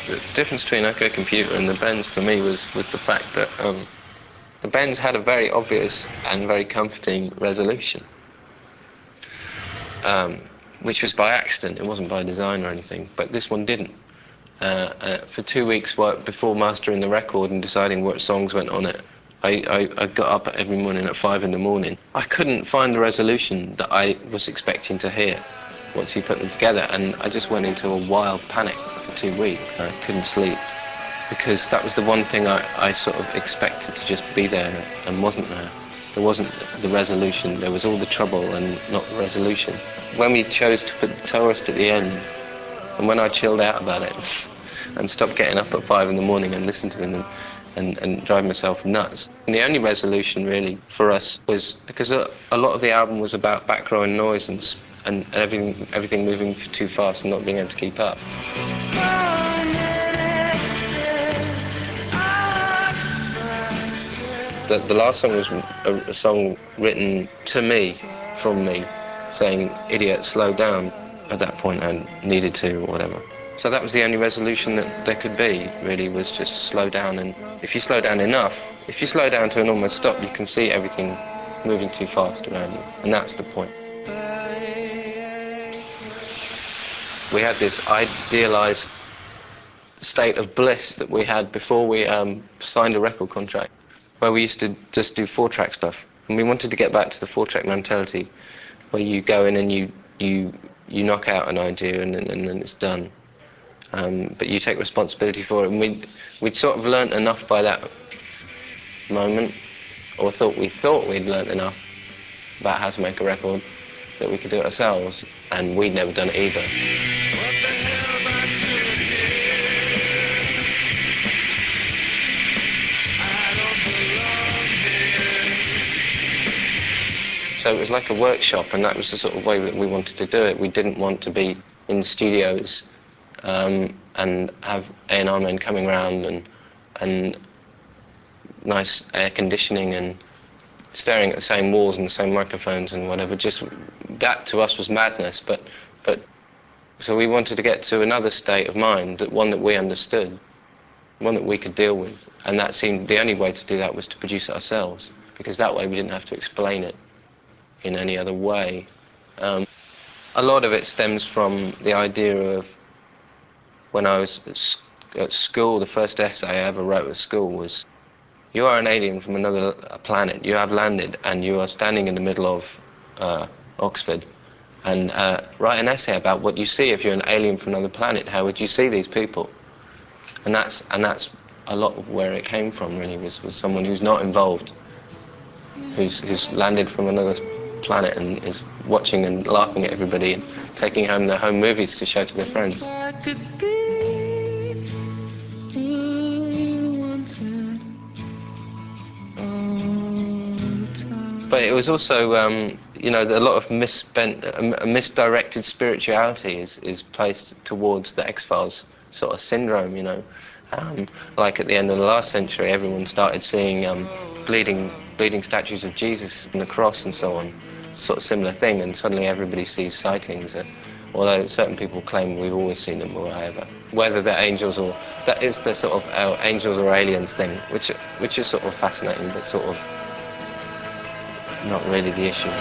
The difference between OK Computer and the Benz for me was the fact that the Benz had a very obvious and very comforting resolution, which was by accident. It wasn't by design or anything, but this one didn't. For 2 weeks' work before mastering the record and deciding what songs went on it, I got up every morning at 5 in the morning. I couldn't find the resolution that I was expecting to hear once you put them together, and I just went into a wild panic for 2 weeks. I couldn't sleep, because that was the one thing I sort of expected to just be there and wasn't there. There wasn't the resolution, there was all the trouble and not the resolution. When we chose to put the tourist at the end, and when I chilled out about it and stopped getting up at 5 in the morning and listened to them and drive myself nuts. And the only resolution really for us was because a lot of the album was about background noise and everything moving too fast and not being able to keep up. The last song was a song written to me, from me, saying, "Idiot, slow down." At that point I needed to, or whatever. So that was the only resolution that there could be, really, was just slow down. And if you slow down enough, if you slow down to an almost stop, you can see everything moving too fast around you. And that's the point. We had this idealized state of bliss that we had before we signed a record contract, where we used to just do 4-track stuff. And we wanted to get back to the 4-track mentality, where you go in and you knock out an idea and then it's done. But you take responsibility for it. And we'd sort of learnt enough by that moment, or we thought we'd learnt enough about how to make a record that we could do it ourselves, and we'd never done it either. So it was like a workshop, and that was the sort of way that we wanted to do it. We didn't want to be in studios and have A&R men coming around and nice air conditioning and staring at the same walls and the same microphones and whatever. Just that to us was madness. But so we wanted to get to another state of mind, one that we understood, one that we could deal with, and that seemed the only way to do that was to produce it ourselves, because that way we didn't have to explain it in any other way. A lot of it stems from the idea of when I was at school. The first essay I ever wrote at school was, "You are an alien from another planet. You have landed and you are standing in the middle of Oxford, and write an essay about what you see if you're an alien from another planet. How would you see these people?" And that's a lot of where it came from, really, was someone who's not involved, who's landed from another planet and is watching and laughing at everybody and taking home their home movies to show to their friends. But it was also, a lot of misdirected spirituality is placed towards the X-Files sort of syndrome, like at the end of the last century, everyone started seeing bleeding statues of Jesus and the cross and so on, sort of similar thing, and suddenly everybody sees sightings, although certain people claim we've always seen them or whatever. Whether they're angels or... that is the sort of angels or aliens thing, which is sort of fascinating, but sort of not really the issue.